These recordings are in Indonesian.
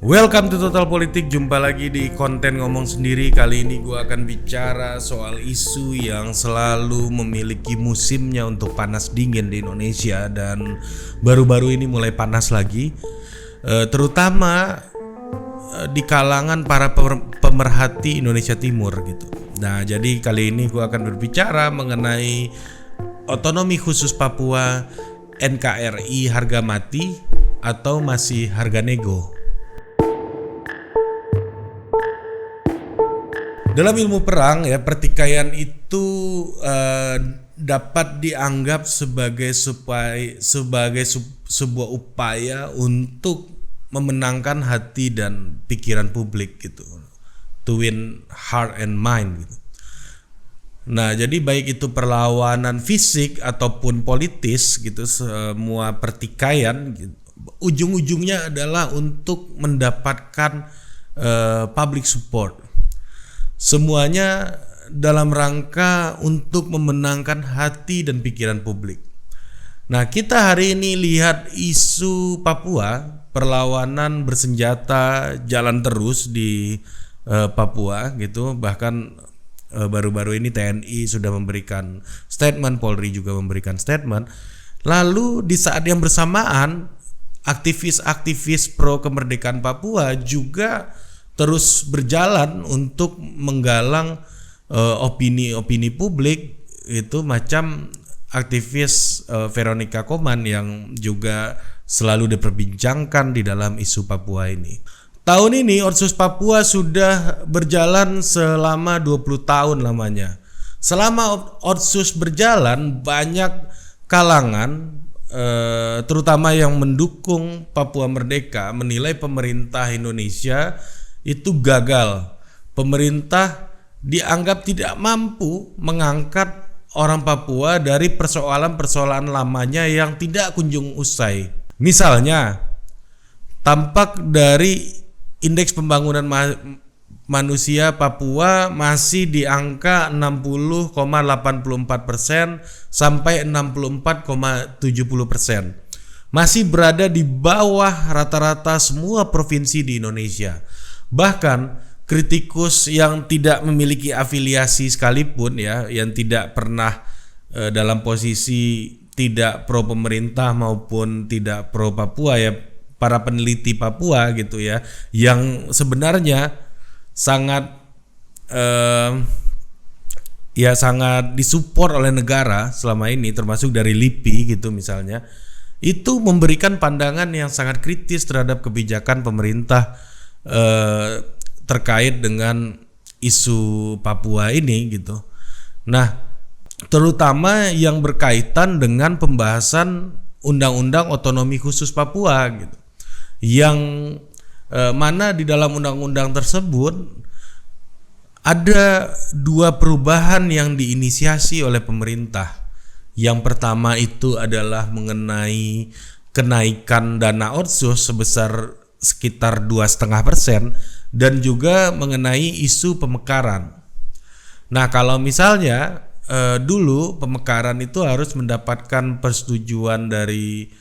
Welcome to Total Politik. Jumpa lagi di konten ngomong sendiri. Kali ini gue akan bicara soal isu yang selalu memiliki musimnya untuk panas dingin di Indonesia. Dan baru-baru ini mulai panas lagi, terutama di kalangan para pemerhati Indonesia Timur gitu. Nah, jadi kali ini gue akan berbicara mengenai otonomi khusus Papua, NKRI harga mati atau masih harga nego. Dalam ilmu perang ya, pertikaian itu dapat dianggap sebagai sebuah upaya untuk memenangkan hati dan pikiran publik gitu. To win heart and mind gitu. Nah, jadi baik itu perlawanan fisik ataupun politis gitu, semua pertikaian gitu, ujung-ujungnya adalah untuk mendapatkan public support. Semuanya dalam rangka untuk memenangkan hati dan pikiran publik. Nah, kita hari ini lihat isu Papua, perlawanan bersenjata jalan terus di Papua gitu. Bahkan baru-baru ini TNI sudah memberikan statement, Polri juga memberikan statement. Lalu di saat yang bersamaan, aktivis-aktivis pro kemerdekaan Papua juga terus berjalan untuk menggalang opini-opini publik itu, macam aktivis Veronica Koman yang juga selalu diperbincangkan di dalam isu Papua ini. Tahun ini Otsus Papua sudah berjalan selama 20 tahun lamanya. Selama Otsus berjalan, banyak kalangan terutama yang mendukung Papua Merdeka menilai pemerintah Indonesia itu gagal. Pemerintah dianggap tidak mampu mengangkat orang Papua dari persoalan-persoalan lamanya yang tidak kunjung usai. Misalnya, tampak dari indeks pembangunan manusia Papua masih di angka 60,84% sampai 64,70%. Masih berada di bawah rata-rata semua provinsi di Indonesia. Bahkan kritikus yang tidak memiliki afiliasi sekalipun ya, yang tidak pernah dalam posisi tidak pro pemerintah maupun tidak pro Papua ya, para peneliti Papua gitu ya, yang sebenarnya sangat sangat disupport oleh negara selama ini, termasuk dari LIPI gitu misalnya, itu memberikan pandangan yang sangat kritis terhadap kebijakan pemerintah terkait dengan isu Papua ini gitu. Nah, terutama yang berkaitan dengan pembahasan undang-undang otonomi khusus Papua gitu, yang mana di dalam undang-undang tersebut ada dua perubahan yang diinisiasi oleh pemerintah. Yang pertama itu adalah mengenai kenaikan dana otsus sebesar sekitar 2,5% dan juga mengenai isu pemekaran. Nah, kalau misalnya dulu pemekaran itu harus mendapatkan persetujuan dari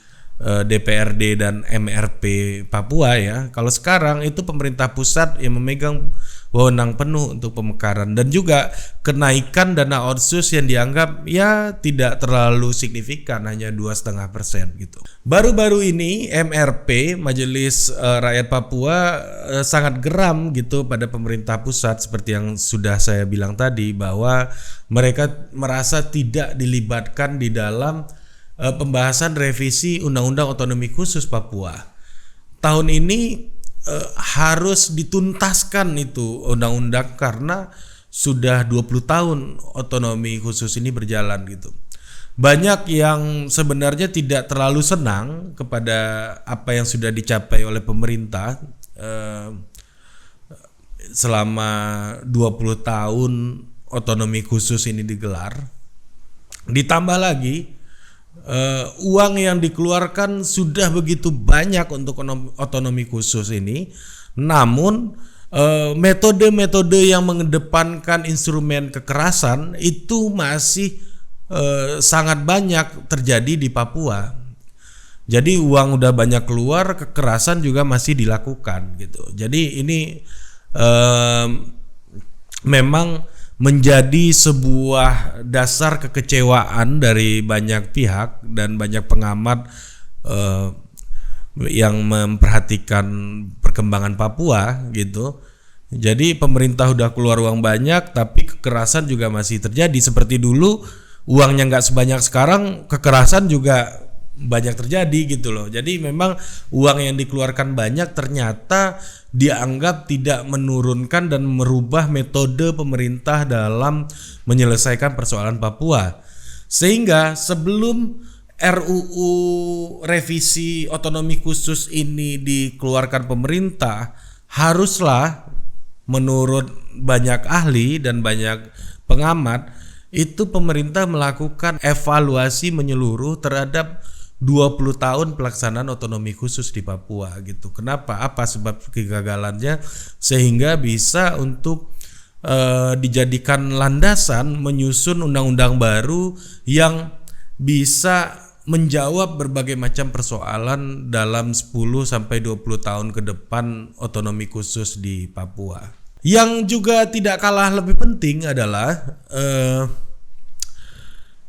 DPRD dan MRP Papua ya. Kalau sekarang itu pemerintah pusat yang memegang wewenang penuh untuk pemekaran, dan juga kenaikan dana otsus yang dianggap ya tidak terlalu signifikan, hanya 2,5% gitu. Baru-baru ini MRP, Majelis Rakyat Papua, sangat geram gitu pada pemerintah pusat, seperti yang sudah saya bilang tadi, bahwa mereka merasa tidak dilibatkan di dalam pembahasan revisi Undang-Undang Otonomi Khusus Papua. Tahun ini harus dituntaskan itu undang-undang karena sudah 20 tahun otonomi khusus ini berjalan gitu. Banyak yang sebenarnya tidak terlalu senang kepada apa yang sudah dicapai oleh pemerintah selama 20 tahun otonomi khusus ini digelar. Ditambah lagi uang yang dikeluarkan sudah begitu banyak untuk otonomi khusus ini, namun metode-metode yang mengedepankan instrumen kekerasan itu masih sangat banyak terjadi di Papua. Jadi uang udah banyak keluar, kekerasan juga masih dilakukan gitu. Jadi ini memang menjadi sebuah dasar kekecewaan dari banyak pihak dan banyak pengamat yang memperhatikan perkembangan Papua gitu. Jadi pemerintah udah keluar uang banyak, tapi kekerasan juga masih terjadi. Seperti dulu uangnya nggak sebanyak sekarang, kekerasan juga banyak terjadi gitu loh. Jadi memang uang yang dikeluarkan banyak ternyata dianggap tidak menurunkan dan merubah metode pemerintah dalam menyelesaikan persoalan Papua. Sehingga sebelum RUU revisi otonomi khusus ini dikeluarkan pemerintah, haruslah menurut banyak ahli dan banyak pengamat itu pemerintah melakukan evaluasi menyeluruh terhadap 20 tahun pelaksanaan otonomi khusus di Papua gitu. Kenapa? Apa sebab kegagalannya sehingga bisa untuk dijadikan landasan menyusun undang-undang baru yang bisa menjawab berbagai macam persoalan dalam 10 sampai 20 tahun ke depan otonomi khusus di Papua. Yang juga tidak kalah lebih penting adalah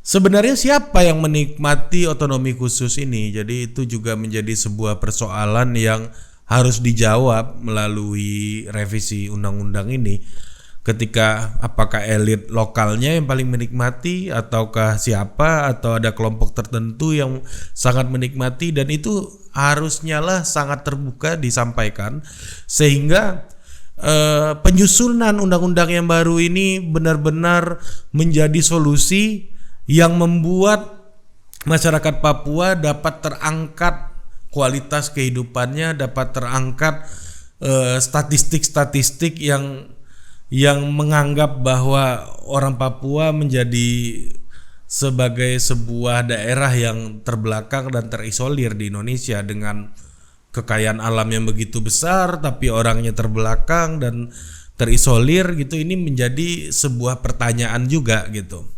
sebenarnya siapa yang menikmati otonomi khusus ini? Jadi itu juga menjadi sebuah persoalan yang harus dijawab melalui revisi undang-undang ini. Ketika apakah elit lokalnya yang paling menikmati ataukah siapa atau ada kelompok tertentu yang sangat menikmati, dan itu harusnya lah sangat terbuka disampaikan sehingga penyusunan undang-undang yang baru ini benar-benar menjadi solusi yang membuat masyarakat Papua dapat terangkat kualitas kehidupannya, dapat terangkat statistik-statistik yang menganggap bahwa orang Papua menjadi sebagai sebuah daerah yang terbelakang dan terisolir di Indonesia dengan kekayaan alam yang begitu besar tapi orangnya terbelakang dan terisolir gitu. Ini menjadi sebuah pertanyaan juga gitu.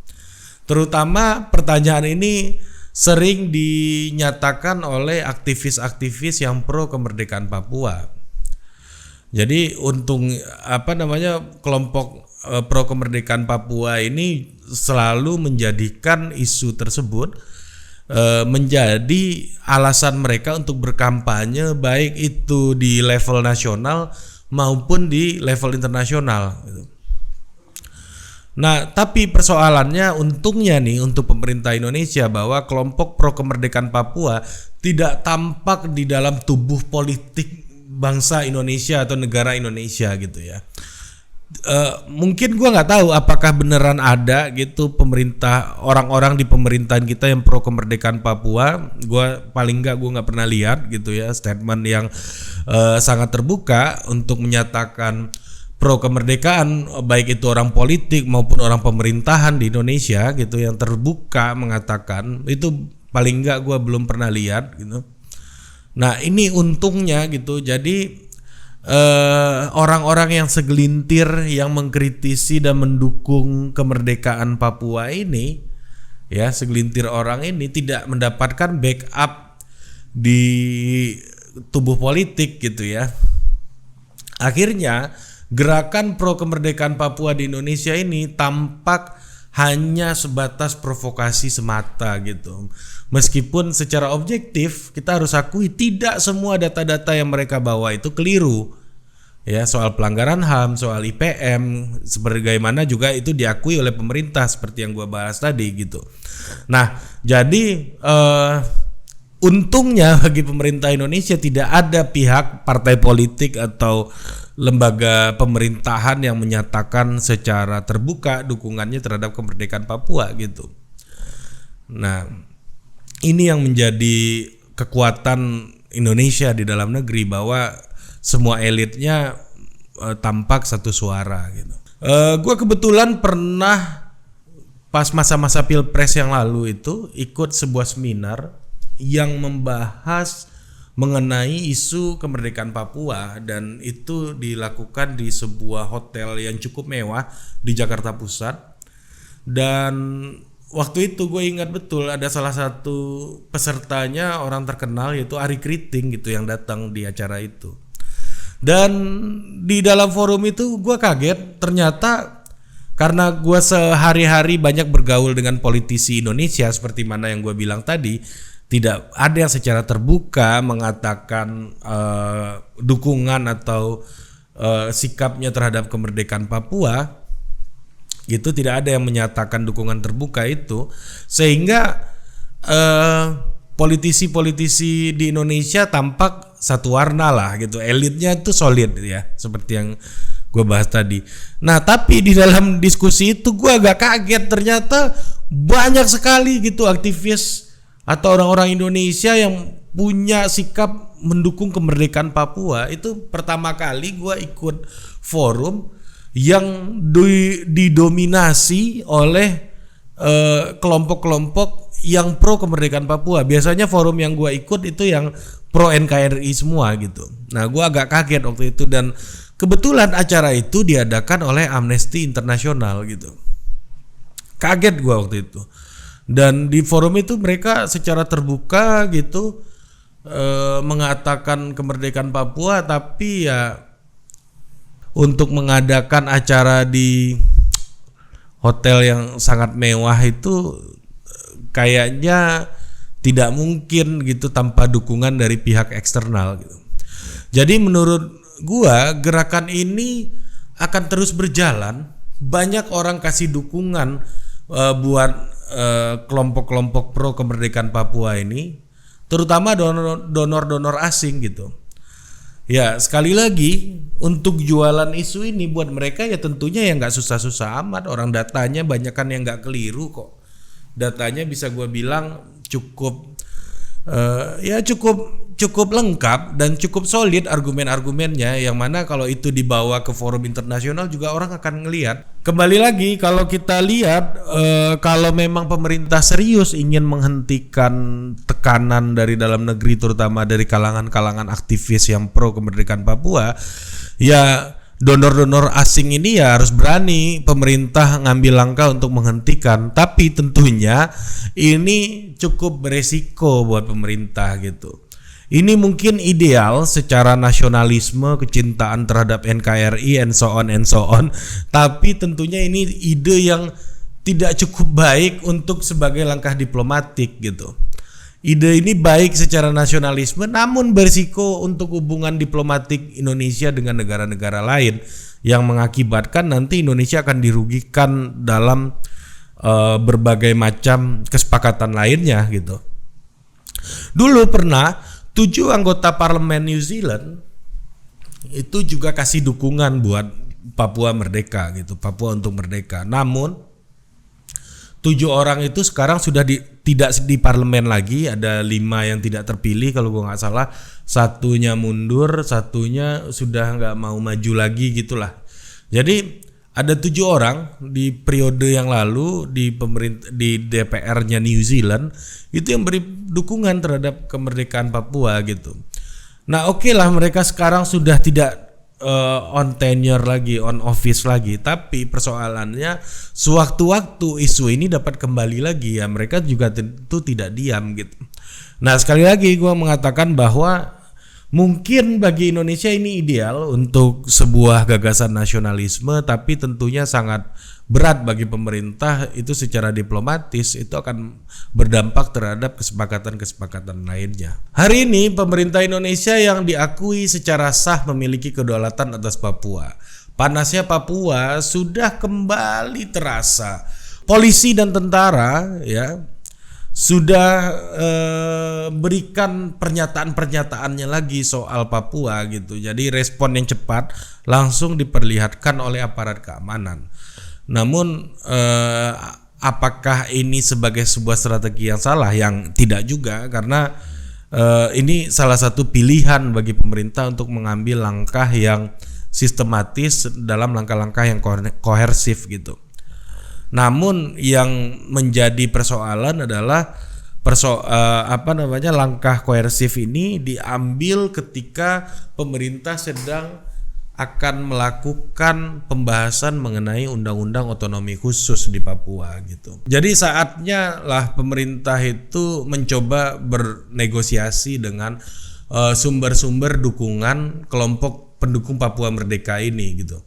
Terutama pertanyaan ini sering dinyatakan oleh aktivis-aktivis yang pro kemerdekaan Papua. Jadi kelompok pro kemerdekaan Papua ini selalu menjadikan isu tersebut menjadi alasan mereka untuk berkampanye, baik itu di level nasional maupun di level internasional. Nah, tapi persoalannya untungnya nih untuk pemerintah Indonesia bahwa kelompok pro kemerdekaan Papua tidak tampak di dalam tubuh politik bangsa Indonesia atau negara Indonesia gitu ya. Mungkin gue nggak tahu apakah beneran ada gitu pemerintah, orang-orang di pemerintahan kita yang pro kemerdekaan Papua. Gue nggak pernah lihat gitu ya statement yang sangat terbuka untuk menyatakan pro kemerdekaan, baik itu orang politik maupun orang pemerintahan di Indonesia gitu yang terbuka mengatakan itu. Paling nggak gue belum pernah lihat gitu. Nah ini untungnya gitu. Jadi orang-orang yang segelintir yang mengkritisi dan mendukung kemerdekaan Papua ini, ya segelintir orang ini tidak mendapatkan backup di tubuh politik gitu ya. Akhirnya gerakan pro kemerdekaan Papua di Indonesia ini tampak hanya sebatas provokasi semata gitu. Meskipun secara objektif kita harus akui tidak semua data-data yang mereka bawa itu keliru. Ya, soal pelanggaran HAM, soal IPM, sebagaimana juga itu diakui oleh pemerintah seperti yang gua bahas tadi gitu. Nah, jadi untungnya bagi pemerintah Indonesia tidak ada pihak partai politik atau lembaga pemerintahan yang menyatakan secara terbuka dukungannya terhadap kemerdekaan Papua gitu. Nah, ini yang menjadi kekuatan Indonesia di dalam negeri bahwa semua elitnya tampak satu suara gitu. Gue kebetulan pernah pas masa-masa Pilpres yang lalu itu ikut sebuah seminar yang membahas mengenai isu kemerdekaan Papua, dan itu dilakukan di sebuah hotel yang cukup mewah di Jakarta Pusat. Dan waktu itu gue ingat betul ada salah satu pesertanya orang terkenal yaitu Ari Kriting gitu yang datang di acara itu. Dan di dalam forum itu gue kaget ternyata karena gue sehari-hari banyak bergaul dengan politisi Indonesia seperti mana yang gue bilang tadi, tidak ada yang secara terbuka mengatakan dukungan atau sikapnya terhadap kemerdekaan Papua. Gitu, tidak ada yang menyatakan dukungan terbuka itu, sehingga politisi-politisi di Indonesia tampak satu warna lah gitu, elitnya itu solid ya, seperti yang gue bahas tadi. Nah tapi di dalam diskusi itu gue agak kaget, ternyata banyak sekali gitu aktivis atau orang-orang Indonesia yang punya sikap mendukung kemerdekaan Papua. Itu pertama kali gue ikut forum yang didominasi oleh kelompok-kelompok yang pro kemerdekaan Papua. Biasanya forum yang gue ikut itu yang pro NKRI semua gitu. Nah gue agak kaget waktu itu, dan kebetulan acara itu diadakan oleh Amnesty International gitu. Kaget gue waktu itu. Dan di forum itu mereka secara terbuka gitu mengatakan kemerdekaan Papua, tapi ya untuk mengadakan acara di hotel yang sangat mewah itu kayaknya tidak mungkin gitu tanpa dukungan dari pihak eksternal gitu. Jadi menurut gua gerakan ini akan terus berjalan. Banyak orang kasih dukungan buat kelompok-kelompok pro kemerdekaan Papua ini, terutama donor-donor asing gitu. Ya sekali lagi untuk jualan isu ini buat mereka ya tentunya ya nggak susah-susah amat. Orang datanya banyak kan yang nggak keliru kok. Datanya bisa gue bilang cukup cukup lengkap dan cukup solid argumen-argumennya, yang mana kalau itu dibawa ke forum internasional juga orang akan ngelihat. Kembali lagi kalau kita lihat kalau memang pemerintah serius ingin menghentikan tekanan dari dalam negeri, terutama dari kalangan-kalangan aktivis yang pro kemerdekaan Papua, ya donor-donor asing ini ya harus berani pemerintah ngambil langkah untuk menghentikan. Tapi tentunya ini cukup beresiko buat pemerintah gitu. Ini mungkin ideal secara nasionalisme, kecintaan terhadap NKRI and so on, tapi tentunya ini ide yang tidak cukup baik untuk sebagai langkah diplomatik gitu. Ide ini baik secara nasionalisme, namun berisiko untuk hubungan diplomatik Indonesia dengan negara-negara lain, yang mengakibatkan nanti Indonesia akan dirugikan dalam berbagai macam kesepakatan lainnya gitu. Dulu pernah 7 anggota parlemen New Zealand itu juga kasih dukungan buat Papua merdeka gitu, Papua untuk merdeka. Namun 7 orang itu sekarang sudah tidak di parlemen lagi. Ada 5 yang tidak terpilih kalau gue nggak salah. Satunya mundur, satunya sudah nggak mau maju lagi gitulah. Jadi ada 7 orang di periode yang lalu di DPR-nya New Zealand itu yang beri dukungan terhadap kemerdekaan Papua gitu. Nah oke lah, mereka sekarang sudah tidak on tenure lagi, on office lagi, tapi persoalannya sewaktu-waktu isu ini dapat kembali lagi ya, mereka juga tentu tidak diam gitu. Nah sekali lagi gue mengatakan bahwa mungkin bagi Indonesia ini ideal untuk sebuah gagasan nasionalisme, tapi tentunya sangat berat bagi pemerintah itu secara diplomatis, itu akan berdampak terhadap kesepakatan-kesepakatan lainnya. Hari ini pemerintah Indonesia yang diakui secara sah memiliki kedaulatan atas Papua. Panasnya Papua sudah kembali terasa. Polisi dan tentara ya sudah berikan pernyataan-pernyataannya lagi soal Papua gitu. Jadi respon yang cepat langsung diperlihatkan oleh aparat keamanan. Namun apakah ini sebagai sebuah strategi yang salah? Yang tidak juga, karena ini salah satu pilihan bagi pemerintah untuk mengambil langkah yang sistematis dalam langkah-langkah yang kohersif gitu. Namun yang menjadi persoalan adalah langkah koersif ini diambil ketika pemerintah sedang akan melakukan pembahasan mengenai undang-undang otonomi khusus di Papua gitu. Jadi saatnya lah pemerintah itu mencoba bernegosiasi dengan sumber-sumber dukungan kelompok pendukung Papua Merdeka ini gitu.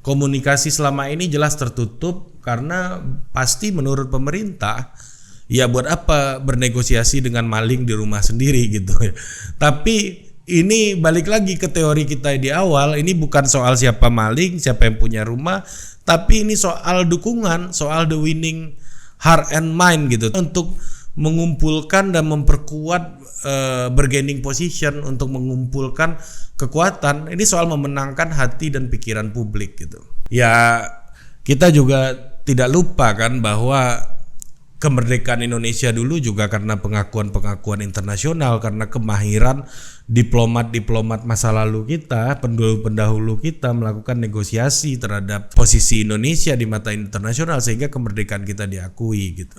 Komunikasi selama ini jelas tertutup karena pasti menurut pemerintah ya buat apa bernegosiasi dengan maling di rumah sendiri gitu. Tapi ini balik lagi ke teori kita di awal, ini bukan soal siapa maling, siapa yang punya rumah, tapi ini soal dukungan, soal the winning heart and mind gitu, untuk mengumpulkan dan memperkuat bargaining position, untuk mengumpulkan kekuatan. Ini soal memenangkan hati dan pikiran publik gitu. Ya, kita juga tidak lupa kan bahwa kemerdekaan Indonesia dulu juga karena pengakuan-pengakuan internasional, karena kemahiran diplomat-diplomat masa lalu kita, pendahulu kita melakukan negosiasi terhadap posisi Indonesia di mata internasional sehingga kemerdekaan kita diakui gitu.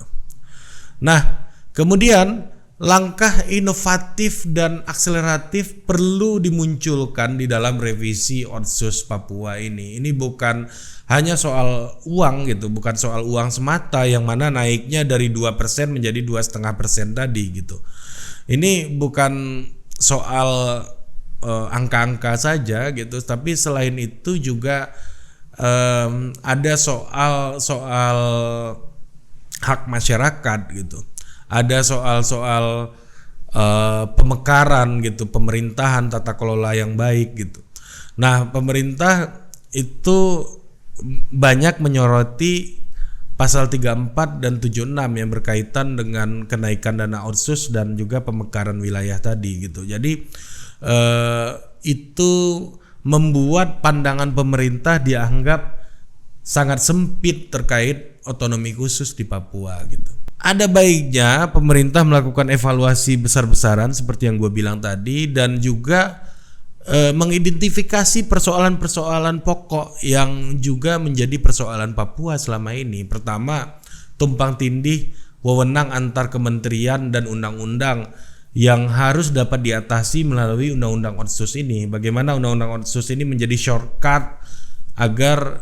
Nah, kemudian langkah inovatif dan akseleratif perlu dimunculkan di dalam revisi Otsus Papua ini. Ini bukan hanya soal uang gitu, bukan soal uang semata yang mana naiknya dari 2% menjadi 2,5% tadi gitu. Ini bukan soal angka-angka saja gitu, tapi selain itu juga ada soal hak masyarakat gitu. Ada soal pemekaran gitu, pemerintahan, tata kelola yang baik gitu. Nah, pemerintah itu banyak menyoroti pasal 34 dan 76 yang berkaitan dengan kenaikan dana otsus dan juga pemekaran wilayah tadi gitu. Jadi itu membuat pandangan pemerintah dianggap sangat sempit terkait otonomi khusus di Papua gitu. Ada baiknya pemerintah melakukan evaluasi besar-besaran seperti yang gue bilang tadi, dan juga mengidentifikasi persoalan-persoalan pokok yang juga menjadi persoalan Papua selama ini. Pertama, tumpang tindih wewenang antar kementerian dan undang-undang yang harus dapat diatasi melalui undang-undang Otsus ini. Bagaimana undang-undang Otsus ini menjadi shortcut agar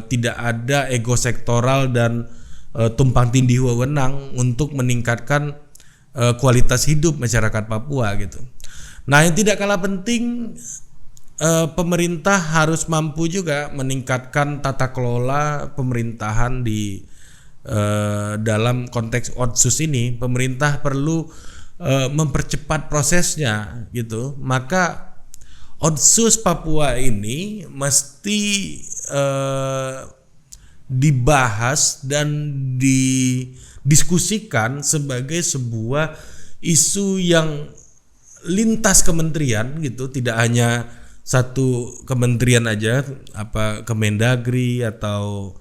tidak ada ego sektoral dan tumpang tindih wewenang untuk meningkatkan kualitas hidup masyarakat Papua gitu. Nah, yang tidak kalah penting, pemerintah harus mampu juga meningkatkan tata kelola pemerintahan di dalam konteks Otsus ini. Pemerintah perlu mempercepat prosesnya gitu. Maka Otsus Papua ini mesti dibahas dan didiskusikan sebagai sebuah isu yang lintas kementerian gitu, tidak hanya satu kementerian aja, apa Kemendagri atau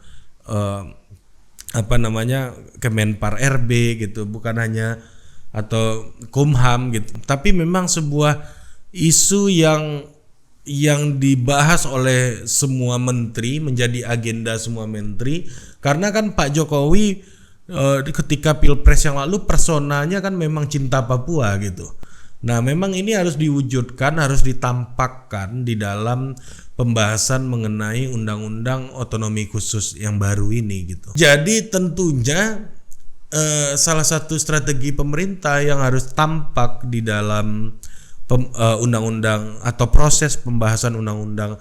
Kemenpar RB gitu, bukan hanya atau Kumham gitu, tapi memang sebuah isu yang dibahas oleh semua menteri, menjadi agenda semua menteri, karena kan Pak Jokowi ketika Pilpres yang lalu personanya kan memang cinta Papua gitu. Nah, memang ini harus diwujudkan, harus ditampakkan di dalam pembahasan mengenai undang-undang otonomi khusus yang baru ini gitu. Jadi tentunya salah satu strategi pemerintah yang harus tampak di dalam undang-undang atau proses pembahasan undang-undang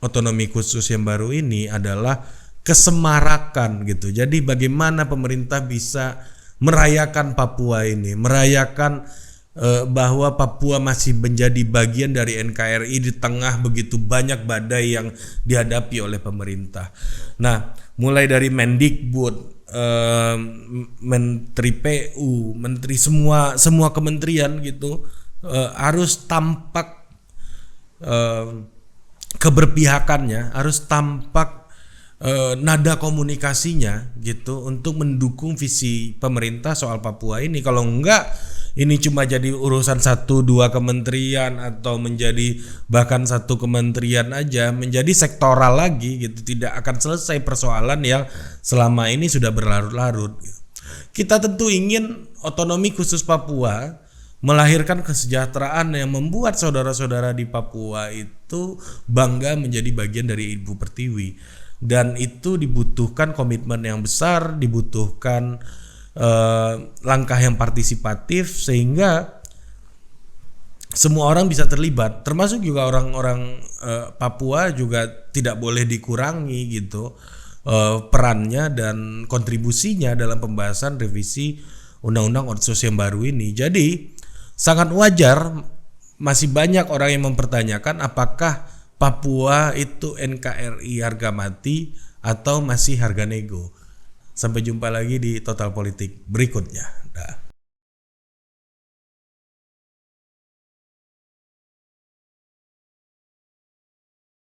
otonomi khusus yang baru ini adalah kesemarakan gitu. Jadi bagaimana pemerintah bisa merayakan Papua ini, merayakan bahwa Papua masih menjadi bagian dari NKRI di tengah begitu banyak badai yang dihadapi oleh pemerintah. Nah, mulai dari Mendikbud, Menteri PU, menteri semua kementerian gitu, harus tampak keberpihakannya, harus tampak nada komunikasinya gitu untuk mendukung visi pemerintah soal Papua ini. Kalau enggak, ini cuma jadi urusan 1-2 kementerian atau menjadi bahkan satu kementerian aja, menjadi sektoral lagi gitu, tidak akan selesai persoalan yang selama ini sudah berlarut-larut gitu. Kita tentu ingin otonomi khusus Papua melahirkan kesejahteraan yang membuat saudara-saudara di Papua itu bangga menjadi bagian dari Ibu Pertiwi. Dan itu dibutuhkan komitmen yang besar, dibutuhkan langkah yang partisipatif sehingga semua orang bisa terlibat, termasuk juga orang-orang Papua juga tidak boleh dikurangi gitu perannya dan kontribusinya dalam pembahasan revisi Undang-Undang Otsus yang baru ini. Jadi sangat wajar masih banyak orang yang mempertanyakan apakah Papua itu NKRI harga mati atau masih harga nego. Sampai jumpa lagi di Total Politik berikutnya.